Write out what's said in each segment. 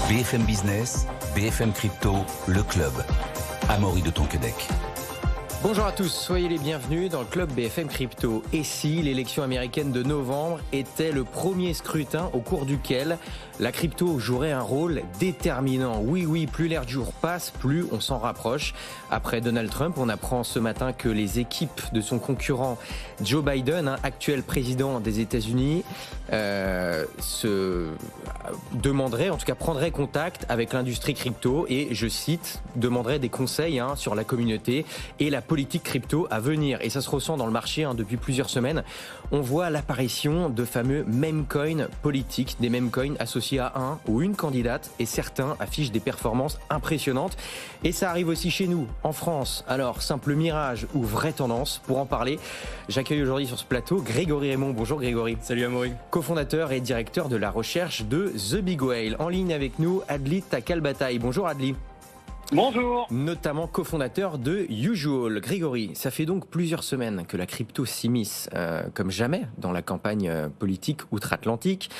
BFM Business, BFM Crypto, le club. Amaury de Tonquédec. Bonjour à tous, soyez les bienvenus dans le club BFM Crypto. Et si l'élection américaine de novembre était le premier scrutin au cours duquel la crypto jouerait un rôle déterminant? Oui, plus l'air du jour passe, plus on s'en rapproche. Après Donald Trump, on apprend ce matin que les équipes de son concurrent Joe Biden, actuel président des États-Unis, se demanderaient, en tout cas prendraient contact avec l'industrie crypto et, je cite, demanderaient des conseils sur la communauté et la politique crypto à venir. Et ça se ressent dans le marché depuis plusieurs semaines. On voit l'apparition de fameux meme coins politiques, des meme coins associés à un ou une candidate, et certains affichent des performances impressionnantes. Et ça arrive aussi chez nous, en France. Alors, simple mirage ou vraie tendance? Pour en parler, j'accueille aujourd'hui sur ce plateau Grégory Raymond. Bonjour Grégory. Salut Amaury. Cofondateur et directeur de la recherche de The Big Whale. En ligne avec nous, Adli Takalbataï. Bonjour Adli. Bonjour. Notamment cofondateur de Usual. Grégory, ça fait donc plusieurs semaines que la crypto s'immisce comme jamais dans la campagne politique outre-Atlantique.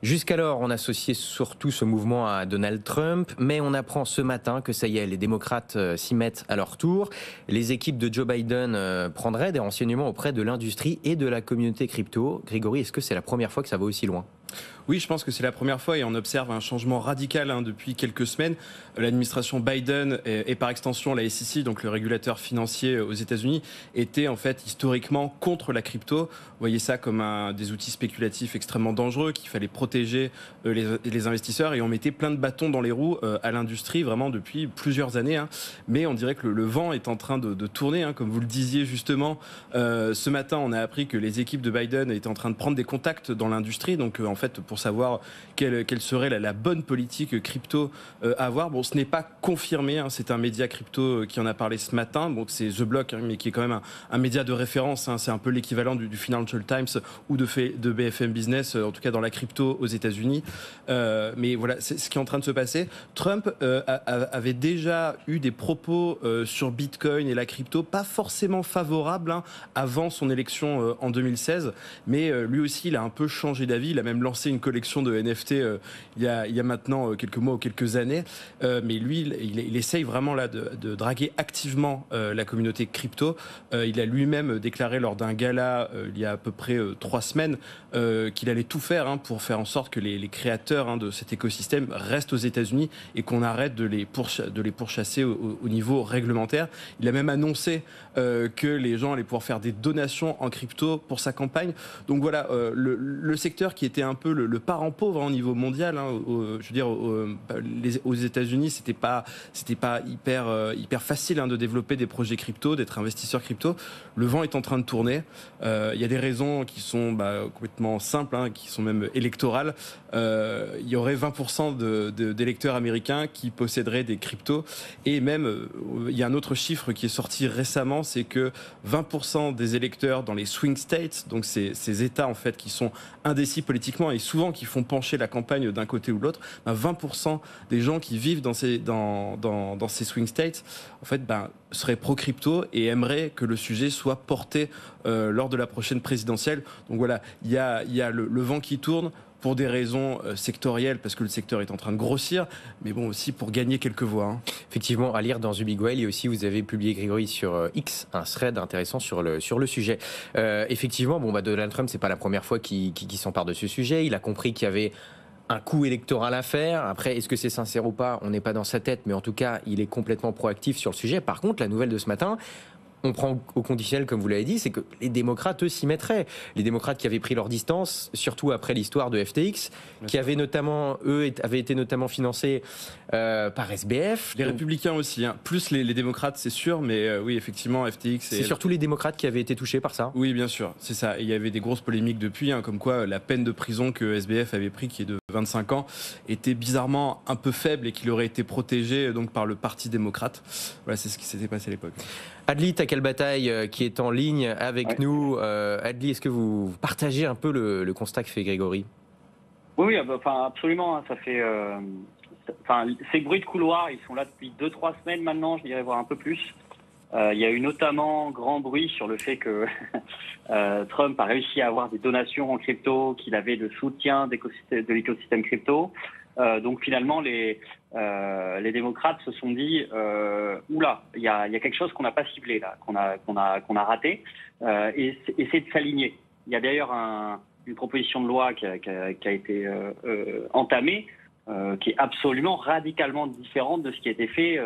Jusqu'alors, on associait surtout ce mouvement à Donald Trump, mais on apprend ce matin que ça y est, les démocrates s'y mettent à leur tour. Les équipes de Joe Biden prendraient des renseignements auprès de l'industrie et de la communauté crypto. Grégory, est-ce que c'est la première fois que ça va aussi loin ? Oui, je pense que c'est la première fois et on observe un changement radical depuis quelques semaines. L'administration Biden et par extension la SEC, donc le régulateur financier aux États-Unis, était en fait historiquement contre la crypto. Vous voyez ça comme des outils spéculatifs extrêmement dangereux qu'il fallait protéger les investisseurs, et on mettait plein de bâtons dans les roues à l'industrie vraiment depuis plusieurs années. Mais on dirait que le vent est en train de tourner, comme vous le disiez justement. Ce matin, on a appris que les équipes de Biden étaient en train de prendre des contacts dans l'industrie, donc en fait pour savoir quelle serait la bonne politique crypto à avoir. Bon, ce n'est pas confirmé, c'est un média crypto qui en a parlé ce matin. Bon, c'est The Block, mais qui est quand même un média de référence. C'est un peu l'équivalent du Financial Times ou de BFM Business, en tout cas dans la crypto aux États-Unis. Mais voilà, c'est ce qui est en train de se passer. Trump avait déjà eu des propos sur Bitcoin et la crypto, pas forcément favorables avant son élection en 2016, mais lui aussi, il a un peu changé d'avis. Il a même lancé une collection de NFT il y a maintenant quelques mois ou quelques années. Mais lui, il essaye vraiment là de draguer activement la communauté crypto. Il a lui-même déclaré lors d'un gala il y a à peu près 3 semaines qu'il allait tout faire pour faire en sorte que les créateurs de cet écosystème restent aux États-Unis et qu'on arrête de les pourchasser au niveau réglementaire. Il a même annoncé que les gens allaient pouvoir faire des donations en crypto pour sa campagne. Donc voilà, le secteur qui était un peu le parent pauvre au niveau mondial, je veux dire, aux États-Unis, c'était pas hyper facile de développer des projets crypto, d'être investisseur crypto. Le vent est en train de tourner. Il y a des raisons qui sont complètement simples, qui sont même électorales. Il y aurait 20% d'électeurs américains qui posséderaient des cryptos, et même il y a un autre chiffre qui est sorti récemment, c'est que 20% des électeurs dans les swing states, donc ces États en fait qui sont indécis politiquement et souvent qui font pencher la campagne d'un côté ou de l'autre, 20% des gens qui vivent dans ces swing states en fait seraient pro-crypto et aimeraient que le sujet soit porté lors de la prochaine présidentielle. Donc voilà, il y a le vent qui tourne pour des raisons sectorielles, parce que le secteur est en train de grossir, mais bon, aussi pour gagner quelques voix. Effectivement, à lire dans The Big Whale, et aussi vous avez publié, Grégory, sur X, un thread intéressant sur le sujet. Effectivement, Donald Trump, c'est pas la première fois qu'il s'empare de ce sujet. Il a compris qu'il y avait un coup électoral à faire. Après, est-ce que c'est sincère ou pas? On n'est pas dans sa tête, mais en tout cas, il est complètement proactif sur le sujet. Par contre, la nouvelle de ce matin, on prend au conditionnel, comme vous l'avez dit, c'est que les démocrates, eux, s'y mettraient. Les démocrates qui avaient pris leur distance, surtout après l'histoire de FTX, qui avaient été notamment financés par SBF. Les républicains aussi, plus les démocrates, c'est sûr, mais oui, effectivement, FTX... C'est surtout les démocrates qui avaient été touchés par ça? Oui, bien sûr, c'est ça. Et il y avait des grosses polémiques depuis, comme quoi la peine de prison que SBF avait pris, qui est de 25 ans, était bizarrement un peu faible et qu'il aurait été protégé donc par le Parti démocrate. Voilà, c'est ce qui s'était passé à l'époque. Adli Takalbataï qui est en ligne avec nous. Adli, est-ce que vous partagez un peu le constat que fait Grégory? Oui, absolument. Ça fait, ces bruits de couloir, ils sont là depuis 2-3 semaines maintenant, je dirais, voire un peu plus. Il y a eu notamment grand bruit sur le fait que Trump a réussi à avoir des donations en crypto, qu'il avait le soutien de l'écosystème crypto. Donc finalement, les démocrates se sont dit oula, il y a quelque chose qu'on n'a pas ciblé là, qu'on a raté, et essayer de s'aligner. Il y a d'ailleurs une proposition de loi qui a été entamée, qui est absolument radicalement différente de ce qui a été fait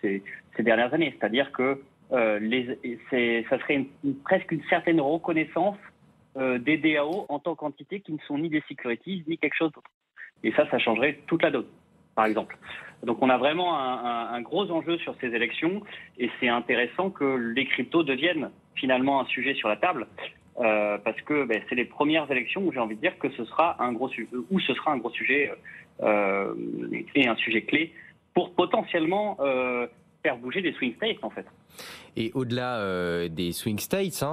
ces dernières années. C'est-à-dire que ça serait presque une certaine reconnaissance des DAO en tant qu'entités qui ne sont ni des securities ni quelque chose d'autre. Et ça changerait toute la donne, par exemple. Donc on a vraiment un gros enjeu sur ces élections, et c'est intéressant que les cryptos deviennent finalement un sujet sur la table, parce que c'est les premières élections où j'ai envie de dire que ce sera un gros sujet et un sujet clé pour potentiellement faire bouger des swing states en fait. Et au-delà des swing states,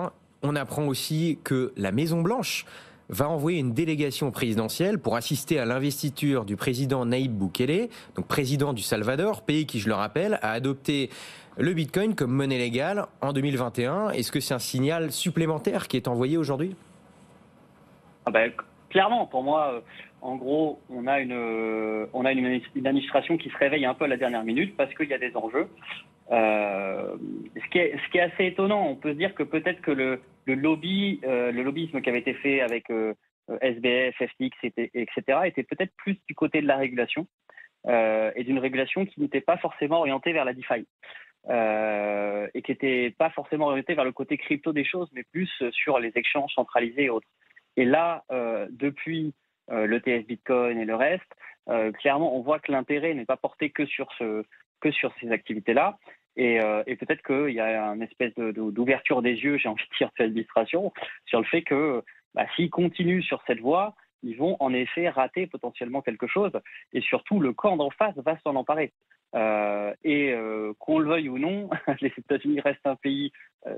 on apprend aussi que la Maison-Blanche va envoyer une délégation présidentielle pour assister à l'investiture du président Nayib Bukele, donc président du Salvador, pays qui, je le rappelle, a adopté le Bitcoin comme monnaie légale en 2021. Est-ce que c'est un signal supplémentaire qui est envoyé aujourd'hui ? Clairement, pour moi, en gros, on a une administration qui se réveille un peu à la dernière minute parce qu'il y a des enjeux. Ce qui est assez étonnant, on peut se dire que peut-être que le lobbyisme qui avait été fait avec SBF, FTX, etc., était peut-être plus du côté de la régulation, et d'une régulation qui n'était pas forcément orientée vers la DeFi, et qui n'était pas forcément orientée vers le côté crypto des choses, mais plus sur les échanges centralisés et autres. Et là, depuis l'ETF Bitcoin et le reste, clairement, on voit que l'intérêt n'est pas porté que sur ces activités-là. Et peut-être qu'il y a une espèce d'ouverture des yeux, j'ai envie de dire, de cette administration, sur le fait que s'ils continuent sur cette voie, ils vont en effet rater potentiellement quelque chose. Et surtout, le camp d'en face va s'en emparer. Qu'on le veuille ou non, les États-Unis restent un pays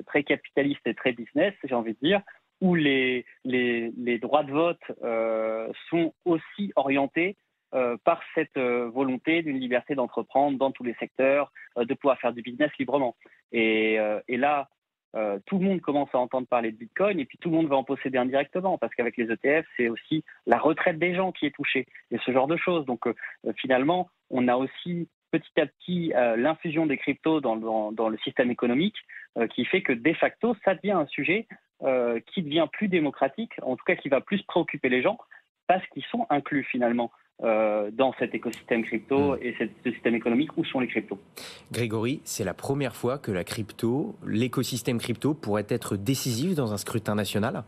très capitaliste et très business, j'ai envie de dire, où les droits de vote sont aussi orientés par cette volonté d'une liberté d'entreprendre dans tous les secteurs, de pouvoir faire du business librement. Et là, tout le monde commence à entendre parler de Bitcoin, et puis tout le monde va en posséder indirectement, parce qu'avec les ETF, c'est aussi la retraite des gens qui est touchée, et ce genre de choses. Donc finalement, on a aussi petit à petit l'infusion des cryptos dans le système économique, qui fait que de facto, ça devient un sujet qui devient plus démocratique, en tout cas qui va plus préoccuper les gens, parce qu'ils sont inclus finalement dans cet écosystème crypto et ce système économique où sont les cryptos. Grégory, c'est la première fois que l'écosystème crypto pourrait être décisif dans un scrutin national ?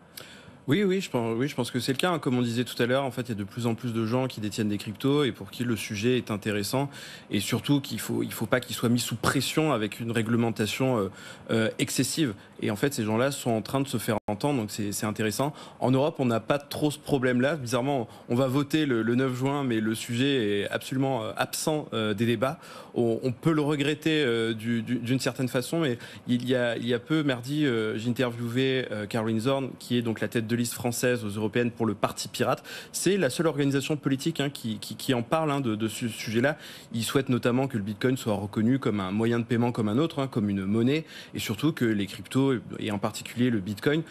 Oui, je pense que c'est le cas. Comme on disait tout à l'heure, en fait, il y a de plus en plus de gens qui détiennent des cryptos et pour qui le sujet est intéressant, et surtout il faut pas qu'ils soient mis sous pression avec une réglementation excessive. Et en fait, ces gens-là sont en train de se faire entendre, donc c'est intéressant. En Europe, on n'a pas trop ce problème-là. Bizarrement, on va voter le 9 juin, mais le sujet est absolument absent des débats. On peut le regretter d'une certaine façon, mais il y a peu, mardi, j'interviewais Caroline Zorn, qui est donc la tête de liste française aux européennes pour le Parti Pirate. C'est la seule organisation politique qui en parle de ce sujet-là. Ils souhaitent notamment que le Bitcoin soit reconnu comme un moyen de paiement comme un autre, comme une monnaie, et surtout que les cryptos, et en particulier le Bitcoin,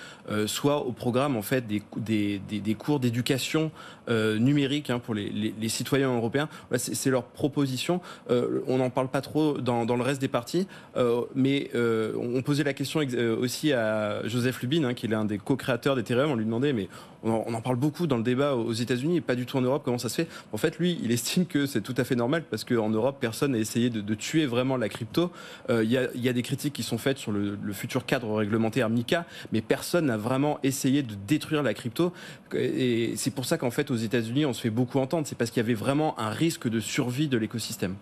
soient au programme en fait des cours d'éducation numérique pour les citoyens européens. C'est leur proposition. On n'en parle pas trop dans le reste des partis, mais on posait la question aussi à Joseph Lubin, qui est l'un des co-créateurs d'Ethereum. On lui demandait, mais on en parle beaucoup dans le débat aux États-Unis et pas du tout en Europe, comment ça se fait ? En fait, lui, il estime que c'est tout à fait normal parce qu'en Europe, personne n'a essayé de tuer vraiment la crypto. Il y a des critiques qui sont faites sur le futur cadre réglementaire MiCA, mais personne n'a vraiment essayé de détruire la crypto. Et c'est pour ça qu'en fait, aux États-Unis, on se fait beaucoup entendre. C'est parce qu'il y avait vraiment un risque de survie de l'écosystème.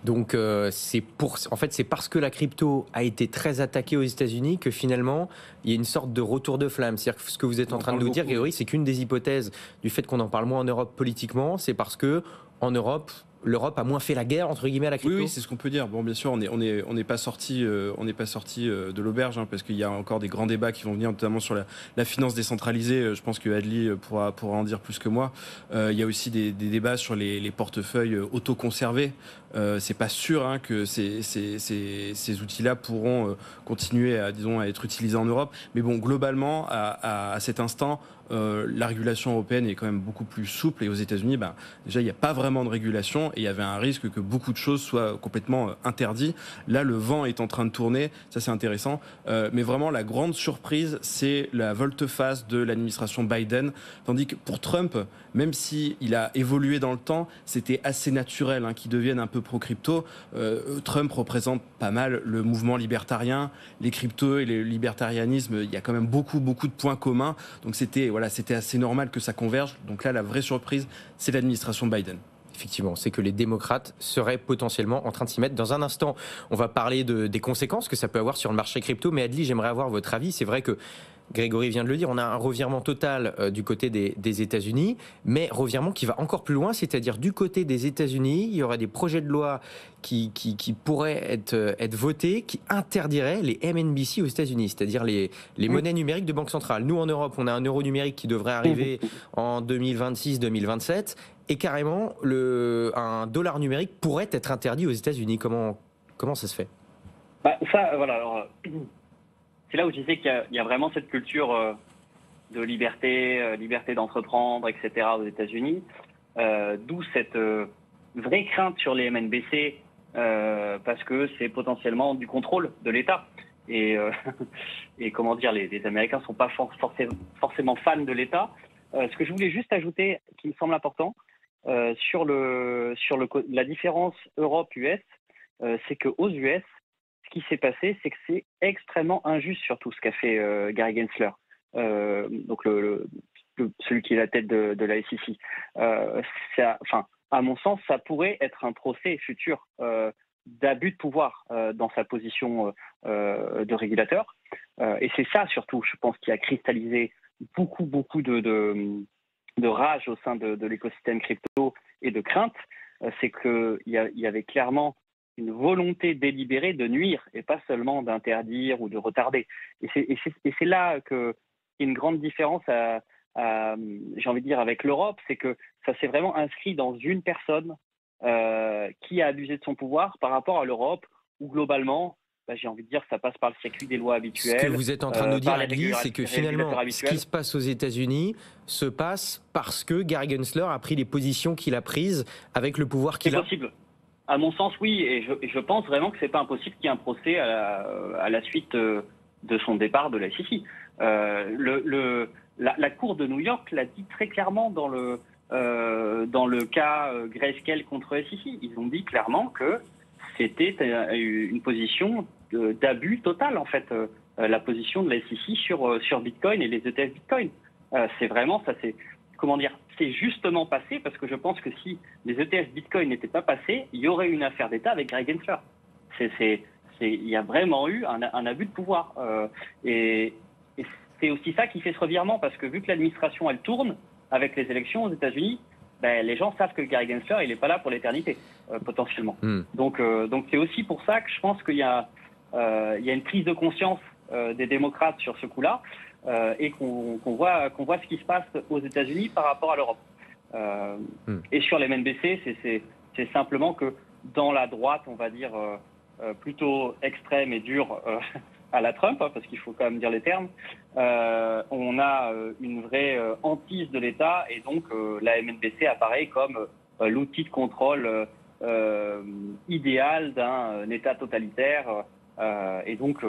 Donc c'est parce que la crypto a été très attaquée aux États-Unis que finalement il y a une sorte de retour de flamme. C'est-à-dire que ce que vous êtes en train de nous dire, Grégory, c'est qu'une des hypothèses du fait qu'on en parle moins en Europe politiquement, c'est parce que en Europe, l'Europe a moins fait la guerre entre guillemets à la crypto. Oui, c'est ce qu'on peut dire. Bon, bien sûr, on n'est pas sorti de l'auberge, parce qu'il y a encore des grands débats qui vont venir, notamment sur la finance décentralisée. Je pense que Adli pourra en dire plus que moi. Il y a aussi des débats sur les portefeuilles autoconservés. C'est pas sûr que ces outils-là pourront continuer à être utilisés en Europe. Mais bon, globalement, à cet instant, la régulation européenne est quand même beaucoup plus souple et aux États-Unis, déjà, il n'y a pas vraiment de régulation et il y avait un risque que beaucoup de choses soient complètement interdites. Là, le vent est en train de tourner, ça c'est intéressant. Mais vraiment, la grande surprise, c'est la volte-face de l'administration Biden. Tandis que pour Trump, même s'il a évolué dans le temps, c'était assez naturel qu'il devienne un peu pro-crypto. Trump représente pas mal le mouvement libertarien, les cryptos et le libertarianisme, il y a quand même beaucoup de points communs. Donc c'était assez normal que ça converge. Donc là, la vraie surprise, c'est l'administration Biden. Effectivement, c'est que les démocrates seraient potentiellement en train de s'y mettre. Dans un instant, on va parler des conséquences que ça peut avoir sur le marché crypto. Mais Adli, j'aimerais avoir votre avis. C'est vrai que Grégory vient de le dire, on a un revirement total du côté des États-Unis, mais revirement qui va encore plus loin, c'est-à-dire du côté des États-Unis, il y aurait des projets de loi qui pourraient être votés, qui interdiraient les MNBC aux États-Unis, c'est-à-dire les monnaies numériques de banque centrale. Nous, en Europe, on a un euro numérique qui devrait arriver en 2026-2027, et carrément, un dollar numérique pourrait être interdit aux États-Unis. Comment ça se fait ? Alors, c'est là où je disais qu'il y a vraiment cette culture de liberté d'entreprendre, etc. aux États-Unis, d'où cette vraie crainte sur les MNBC, parce que c'est potentiellement du contrôle de l'État. Et comment dire, les Américains ne sont pas forcément fans de l'État. Ce que je voulais juste ajouter, qui me semble important, sur la différence Europe-US, c'est qu'aux US, ce qui s'est passé, c'est que c'est extrêmement injuste surtout ce qu'a fait Gary Gensler, donc celui qui est la tête de la SEC. À mon sens, ça pourrait être un procès futur d'abus de pouvoir dans sa position de régulateur. Et c'est ça surtout, je pense, qui a cristallisé beaucoup de rage au sein de l'écosystème crypto et de crainte. C'est qu'il y avait clairement une volonté délibérée de nuire et pas seulement d'interdire ou de retarder. Et c'est là qu'il y a une grande différence, j'ai envie de dire, avec l'Europe, c'est que ça s'est vraiment inscrit dans une personne qui a abusé de son pouvoir par rapport à l'Europe, où globalement, j'ai envie de dire que ça passe par le circuit des lois habituelles. Ce que vous êtes en train de nous dire, Adli, c'est que finalement, ce qui se passe aux États-Unis se passe parce que Gary Gensler a pris les positions qu'il a prises avec le pouvoir qu'il a. C'est possible. À mon sens, oui, et je pense vraiment que c'est pas impossible qu'il y ait un procès à la suite de son départ de la SEC. La Cour de New York l'a dit très clairement dans le cas Grayscale contre SEC. Ils ont dit clairement que c'était une position d'abus total, en fait, la position de la SEC sur Bitcoin et les ETF Bitcoin. C'est vraiment ça, c'est justement passé parce que je pense que si les ETF Bitcoin n'étaient pas passés, il y aurait une affaire d'État avec Gary Gensler. Il y a vraiment eu un abus de pouvoir. Et c'est aussi ça qui fait ce revirement, parce que vu que l'administration, elle tourne avec les élections aux États-Unis, les gens savent que Gary Gensler, il n'est pas là pour l'éternité, potentiellement. Donc c'est aussi pour ça que je pense qu'il y a une prise de conscience des démocrates sur ce coup-là, et qu'on voit ce qui se passe aux États-Unis par rapport à l'Europe. Et sur les MNBC, c'est simplement que dans la droite, on va dire, plutôt extrême et dure à la Trump, parce qu'il faut quand même dire les termes, on a une vraie hantise de l'État, et donc la MNBC apparaît comme l'outil de contrôle idéal d'un État totalitaire. Et donc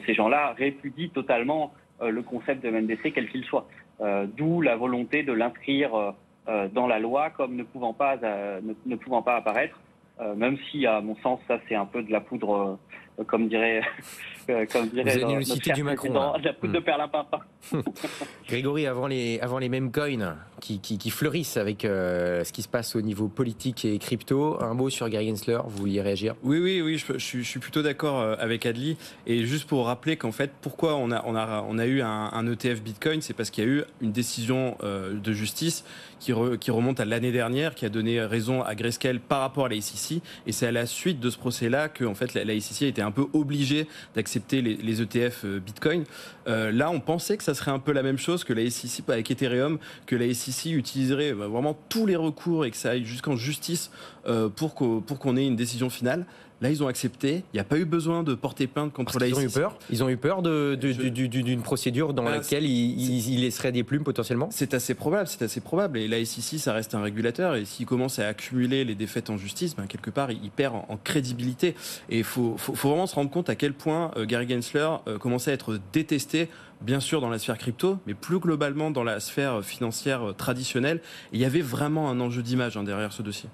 ces gens-là répudient totalement le concept de MNBC, quel qu'il soit. D'où la volonté de l'inscrire dans la loi comme ne pouvant pas apparaître, même si, à mon sens, ça c'est un peu de la poudre, comme dirait vous allez nous citer du Macron, de la poudre de perlimpinpin. Grégory, avant les mêmes coins qui fleurissent avec ce qui se passe au niveau politique et crypto, un mot sur Gary Gensler, vous vouliez réagir ? Oui, je suis plutôt d'accord avec Adli. Et juste pour rappeler qu'en fait, pourquoi on a eu un ETF Bitcoin, c'est parce qu'il y a eu une décision de justice qui remonte à l'année dernière, qui a donné raison à Grayscale par rapport à la SEC. Et c'est à la suite de ce procès-là que en fait, la SEC a été un peu obligée d'accepter les ETF Bitcoin. Là, on pensait que ça serait un peu la même chose que la SEC avec Ethereum, que la SEC utiliserait vraiment tous les recours et que ça aille jusqu'en justice pour qu'on ait une décision finale. Là, ils ont accepté. Il n'y a pas eu besoin de porter plainte contre la SEC. Ils ont eu peur d'une procédure dans laquelle ils laisseraient des plumes potentiellement. C'est assez probable. Et la SEC, ça reste un régulateur. Et s'il commence à accumuler les défaites en justice, quelque part, il perd en crédibilité. Et il faut vraiment se rendre compte à quel point Gary Gensler commençait à être détesté, bien sûr dans la sphère crypto, mais plus globalement dans la sphère financière traditionnelle. Et il y avait vraiment un enjeu d'image derrière ce dossier.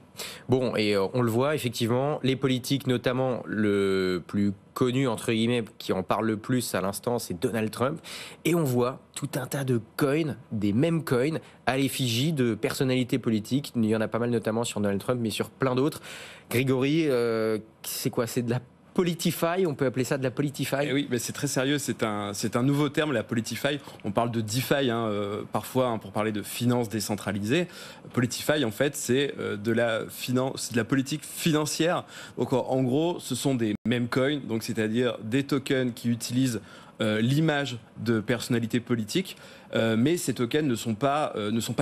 Bon, et on le voit effectivement, les politiques, notamment le plus connu, entre guillemets, qui en parle le plus à l'instant, c'est Donald Trump. Et on voit tout un tas de coins, des mêmes coins, à l'effigie de personnalités politiques. Il y en a pas mal notamment sur Donald Trump, mais sur plein d'autres. Grégory, c'est quoi? C'est de la Politify, on peut appeler ça de la Politify. Oui, mais c'est très sérieux, c'est un nouveau terme, la Politify. On parle de DeFi parfois pour parler de finances décentralisées. Politify, en fait, c'est de la politique financière. Donc en gros, ce sont des meme coins, donc c'est-à-dire des tokens qui utilisent l'image de personnalités politiques, mais ces tokens ne sont pas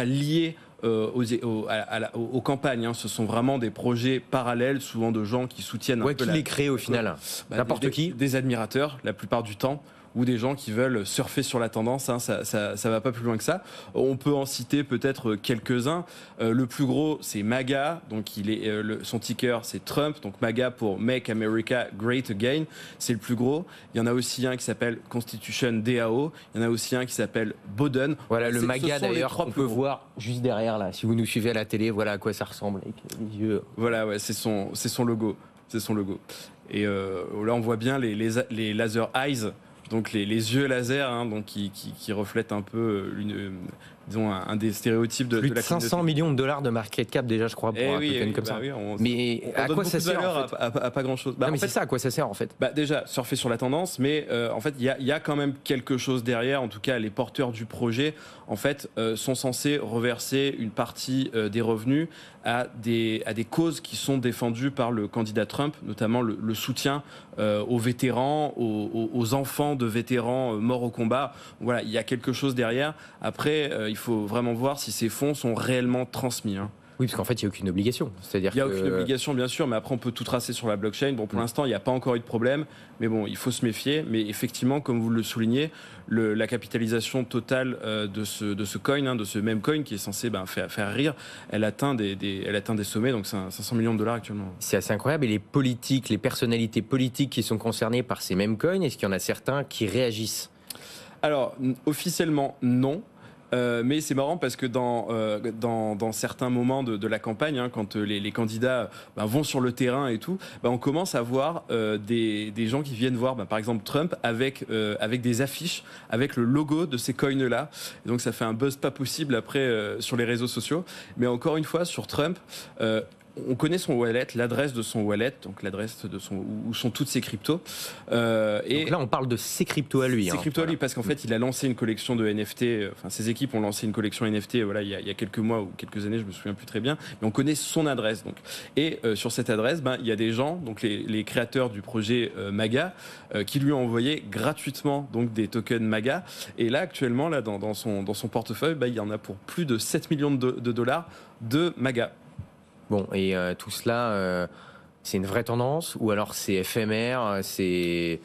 liés aux campagnes. Ce sont vraiment des projets parallèles, souvent de gens qui soutiennent qui les créent au final. N'importe qui. Des admirateurs, la plupart du temps, ou des gens qui veulent surfer sur la tendance. Ça va pas plus loin que ça. On peut en citer peut-être quelques-uns. Le plus gros, c'est MAGA. Donc son ticker, c'est Trump. Donc MAGA pour Make America Great Again. C'est le plus gros. Il y en a aussi un qui s'appelle Constitution DAO. Il y en a aussi un qui s'appelle Bowden. Voilà, le MAGA d'ailleurs, on peut voir juste derrière là. Si vous nous suivez à la télé, voilà à quoi ça ressemble avec les yeux. Voilà, ouais, c'est son logo. C'est son logo. Et là, on voit bien les laser eyes. Donc les yeux laser, donc qui reflètent un peu disons un des stéréotypes de la communauté. 500 millions de dollars de market cap déjà, je crois, pour un token comme ça. Mais à quoi ça sert en fait à pas grand chose. Mais c'est ça, à quoi ça sert en fait? Déjà surfer sur la tendance, mais en fait il y a quand même quelque chose derrière. En tout cas, les porteurs du projet en fait sont censés reverser une partie des revenus à des causes qui sont défendues par le candidat Trump, notamment le soutien aux vétérans, aux enfants de vétérans morts au combat. Voilà, il y a quelque chose derrière. Après, il faut vraiment voir si ces fonds sont réellement transmis. Oui, parce qu'en fait, il n'y a aucune obligation. Il n'y a aucune obligation, bien sûr, mais après, on peut tout tracer sur la blockchain. Bon, pour l'instant, il n'y a pas encore eu de problème, mais bon, il faut se méfier. Mais effectivement, comme vous le soulignez, la capitalisation totale de ce coin, de ce même coin qui est censé faire rire, elle atteint des sommets, donc c'est 500 millions de dollars actuellement. C'est assez incroyable. Et les politiques, les personnalités politiques qui sont concernées par ces mêmes coins, est-ce qu'il y en a certains qui réagissent? Alors, officiellement, non. Mais c'est marrant parce que dans certains moments de la campagne, quand les candidats vont sur le terrain et tout, on commence à voir des gens qui viennent voir, par exemple Trump, avec des affiches, avec le logo de ces coins-là. Et donc ça fait un buzz pas possible après sur les réseaux sociaux. Mais encore une fois, sur Trump... on connaît son wallet, l'adresse de son wallet, donc l'adresse où sont toutes ses cryptos. Donc là, on parle de ses cryptos à lui. Ses cryptos à lui, parce qu'en fait, il a lancé une collection de NFT. Enfin, ses équipes ont lancé une collection NFT. Voilà, il y a quelques mois ou quelques années, je me souviens plus très bien. Mais on connaît son adresse. Donc, et sur cette adresse, il y a des gens, donc les créateurs du projet MAGA, qui lui ont envoyé gratuitement donc des tokens MAGA. Et là, actuellement, là, dans son portefeuille, il y en a pour plus de 7 millions de dollars de MAGA. Bon, et tout cela, c'est une vraie tendance ou alors c'est éphémère, c'est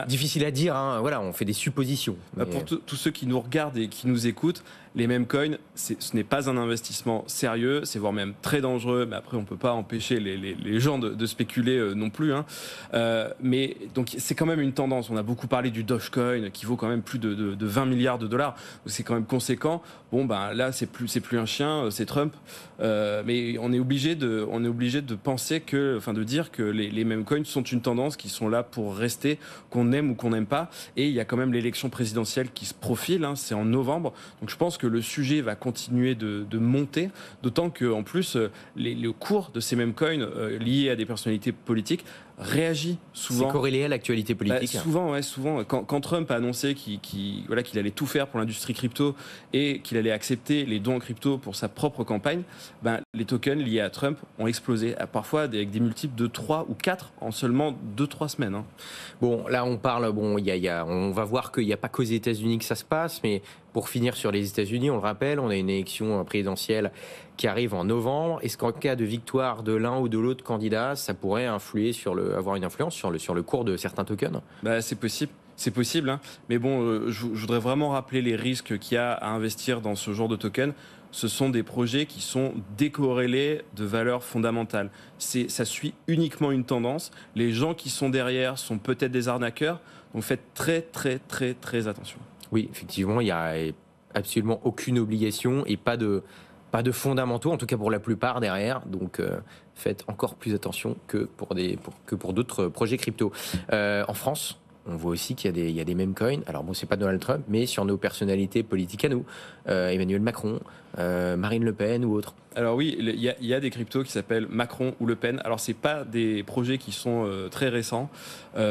difficile à dire, voilà, on fait des suppositions. Pour tous ceux qui nous regardent et qui nous écoutent, les meme coins, ce n'est pas un investissement sérieux, c'est voire même très dangereux, mais après on ne peut pas empêcher les gens de spéculer non plus. Mais donc c'est quand même une tendance. On a beaucoup parlé du Dogecoin qui vaut quand même plus de 20 milliards de dollars, c'est quand même conséquent. Bon là c'est plus un chien, c'est Trump. Mais on est obligé de penser de dire que les meme coins sont une tendance qui sont là pour rester, qu'on aime ou qu'on n'aime pas. Et il y a quand même l'élection présidentielle qui se profile, c'est en novembre. Donc je pense que le sujet va continuer de monter, d'autant qu'en plus, le cours de ces mêmes coins liés à des personnalités politiques réagit souvent. C'est corrélé à l'actualité politique. Souvent. Quand Trump a annoncé qu'il allait tout faire pour l'industrie crypto et qu'il allait accepter les dons en crypto pour sa propre campagne, les tokens liés à Trump ont explosé, parfois avec des multiples de 3 ou 4 en seulement 2-3 semaines. Bon, là on parle, on va voir qu'il n'y a pas qu'aux États-Unis que ça se passe, mais pour finir sur les États-Unis, on le rappelle, on a une élection présidentielle qui arrive en novembre. Est-ce qu'en cas de victoire de l'un ou de l'autre candidat, ça pourrait avoir une influence sur le cours de certains tokens? C'est possible. C'est possible, hein. Mais bon, je voudrais vraiment rappeler les risques qu'il y a à investir dans ce genre de token. Ce sont des projets qui sont décorrélés de valeurs fondamentales. Ça suit uniquement une tendance. Les gens qui sont derrière sont peut-être des arnaqueurs. Donc faites très, très, très, très attention. Oui, effectivement, il n'y a absolument aucune obligation et pas de fondamentaux, en tout cas pour la plupart derrière. Donc faites encore plus attention que pour d'autres projets crypto. En France, on voit aussi qu'il y a des meme coins. Alors bon, c'est pas Donald Trump, mais sur nos personnalités politiques à nous, Emmanuel Macron, Marine Le Pen ou autres. Alors oui, il y a des cryptos qui s'appellent Macron ou Le Pen. Alors c'est pas des projets qui sont très récents.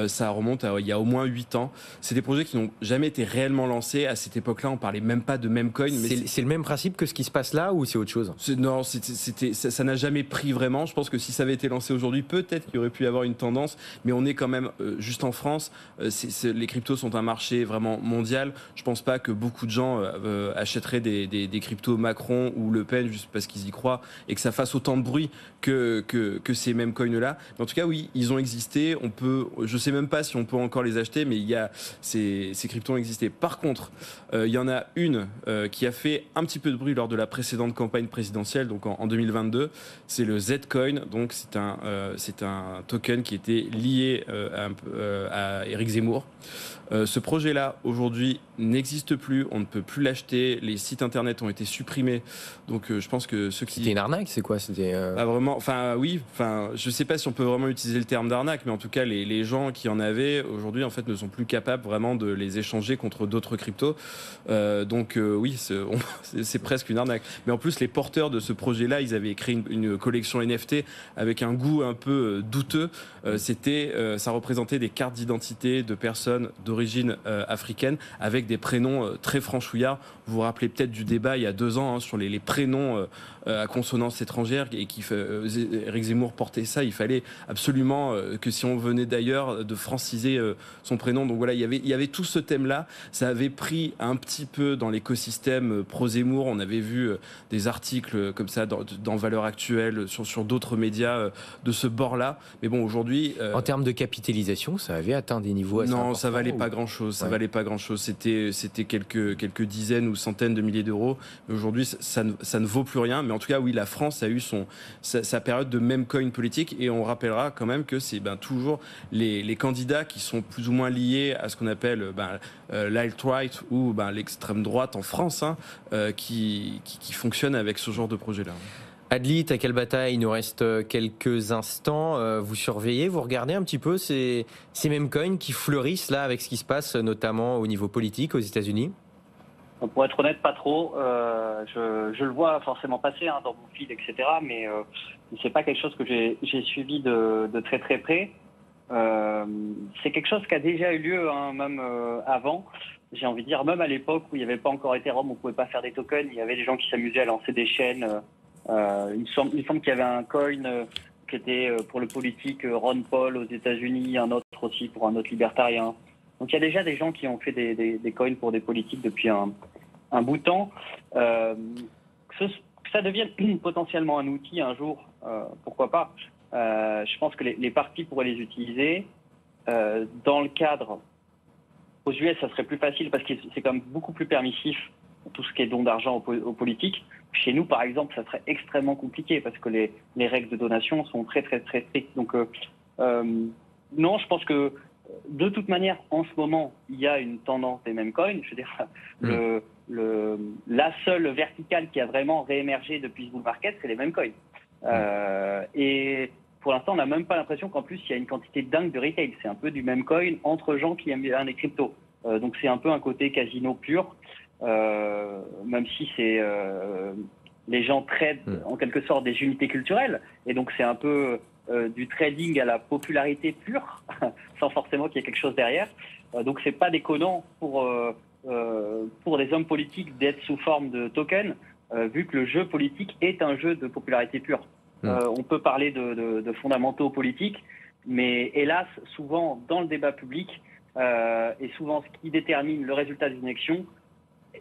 Ça remonte à il y a au moins 8 ans. C'est des projets qui n'ont jamais été réellement lancés. À cette époque-là, on parlait même pas de meme coin. C'est le même principe que ce qui se passe là ou c'est autre chose? Non, ça n'a jamais pris vraiment. Je pense que si ça avait été lancé aujourd'hui, peut-être qu'il y aurait pu y avoir une tendance. Mais on est quand même juste en France. Les cryptos sont un marché vraiment mondial. Je pense pas que beaucoup de gens achèteraient des cryptos Macron ou Le Pen juste parce qu'ils y croient et que ça fasse autant de bruit que ces mêmes coins-là. Mais en tout cas, oui, ils ont existé. Je sais même pas si on peut encore les acheter, mais ces cryptos ont existé. Par contre, il y en a une qui a fait un petit peu de bruit lors de la précédente campagne présidentielle, donc en 2022. C'est le Zcoin. Donc c'est un token qui était lié à Éric Zemmour. Ce projet-là, aujourd'hui, n'existe plus. On ne peut plus l'acheter. Les sites internet ont été supprimés. Donc, je pense que ceux qui... C'était une arnaque, c'est quoi? C'était vraiment. Enfin, oui. Enfin, je sais pas si on peut vraiment utiliser le terme d'arnaque, mais en tout cas, les gens qui en avaient aujourd'hui, en fait, ne sont plus capables vraiment de les échanger contre d'autres cryptos. Oui, c'est presque une arnaque. Mais en plus, les porteurs de ce projet-là, ils avaient créé une collection NFT avec un goût un peu douteux. Ça représentait des cartes d'identité de personnes d'origine africaine avec des prénoms très franchouillards. Vous vous rappelez peut-être du débat il y a 2 ans sur les prénoms à consonance étrangère et Éric Zemmour portait ça. Il fallait absolument que si on venait d'ailleurs de franciser son prénom. Donc voilà, il y avait tout ce thème-là. Ça avait pris un petit peu dans l'écosystème pro-Zemmour. On avait vu des articles comme ça dans Valeurs Actuelles sur d'autres médias de ce bord-là. Mais bon, aujourd'hui... En termes de capitalisation, ça avait atteint des niveaux assez importants. Non, ça valait pas grand-chose. Ça valait pas grand-chose. C'était quelques dizaines ou centaines de milliers d'euros. Mais aujourd'hui, ça ne vaut plus rien. Mais en tout cas, oui, la France a eu sa période de meme coin politique. Et on rappellera quand même que c'est toujours les candidats qui sont plus ou moins liés à ce qu'on appelle l'alt-right ou l'extrême droite en France qui fonctionnent avec ce genre de projet-là. Adli, t'as quelle bataille? Il nous reste quelques instants. Vous surveillez, vous regardez un petit peu ces mêmes coins qui fleurissent là avec ce qui se passe notamment au niveau politique aux États-Unis? Pour être honnête, pas trop. Je le vois forcément passer dans mon feed, etc. Mais c'est pas quelque chose que j'ai suivi de très très près. C'est quelque chose qui a déjà eu lieu même avant. J'ai envie de dire, même à l'époque où il n'y avait pas encore Ethereum, on pouvait pas faire des tokens. Il y avait des gens qui s'amusaient à lancer des chaînes. Il me semble qu'il y avait un coin qui était pour le politique Ron Paul aux États-Unis, un autre aussi pour un autre libertarien. Donc il y a déjà des gens qui ont fait des coins pour des politiques depuis un bout de temps. Que ça devienne potentiellement un outil un jour, pourquoi pas. Je pense que les partis pourraient les utiliser dans le cadre. Aux US, ça serait plus facile parce que c'est quand même beaucoup plus permissif tout ce qui est don d'argent aux politiques. Chez nous, par exemple, ça serait extrêmement compliqué parce que les règles de donation sont très, très, très strictes. Donc, non, je pense que de toute manière, en ce moment, il y a une tendance des meme coins. Je veux dire, la seule verticale qui a vraiment réémergé depuis ce bull market, c'est les meme coins. Et pour l'instant, on n'a même pas l'impression qu'en plus, il y a une quantité dingue de retail. C'est un peu du meme coin entre gens qui aiment bien les cryptos. Donc, c'est un peu un côté casino pur. Même si c'est les gens tradent en quelque sorte des unités culturelles et donc c'est un peu du trading à la popularité pure sans forcément qu'il y ait quelque chose derrière, donc c'est pas déconnant pour des hommes politiques d'être sous forme de token vu que le jeu politique est un jeu de popularité pure. On peut parler de fondamentaux politiques, mais hélas souvent dans le débat public et souvent ce qui détermine le résultat d'une élection,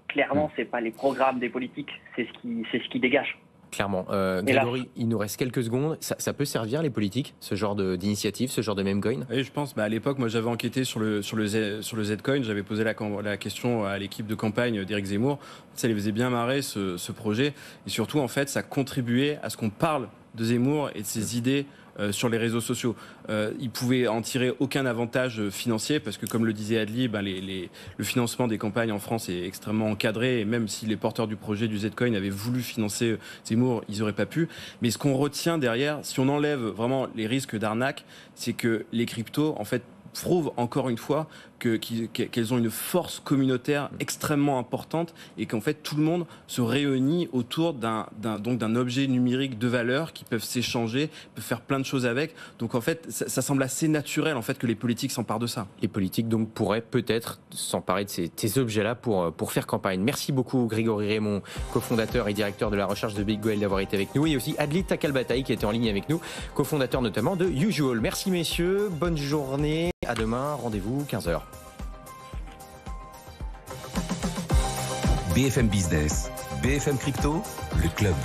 clairement, c'est pas les programmes des politiques, c'est ce qui dégage. Clairement. Grégory, il nous reste quelques secondes. Ça peut servir les politiques, ce genre d'initiative, ce genre de meme coin? Oui, je pense. À l'époque, moi, j'avais enquêté sur le Zcoin. J'avais posé la question à l'équipe de campagne d'Éric Zemmour. Ça les faisait bien marrer ce projet. Et surtout, en fait, ça contribuait à ce qu'on parle de Zemmour et de ses idées sur les réseaux sociaux. Ils pouvaient en tirer aucun avantage financier parce que, comme le disait Adli, le financement des campagnes en France est extrêmement encadré et même si les porteurs du projet du Zcoin avaient voulu financer Zemmour, ils n'auraient pas pu. Mais ce qu'on retient derrière, si on enlève vraiment les risques d'arnaque, c'est que les cryptos, en fait, prouvent encore une fois qu'elles ont une force communautaire extrêmement importante et qu'en fait tout le monde se réunit autour d'un objet numérique de valeur qui peuvent s'échanger, peuvent faire plein de choses avec. Donc en fait ça semble assez naturel en fait que les politiques s'emparent de ça. Les politiques donc pourraient peut-être s'emparer de ces objets-là pour faire campagne. Merci beaucoup Grégory Raymond, cofondateur et directeur de la recherche de Big Whale, d'avoir été avec nous, et aussi Adli Takalbataï qui était en ligne avec nous, cofondateur notamment de Usual. Merci messieurs, bonne journée. À demain, rendez-vous 15h. BFM Business, BFM Crypto, le club.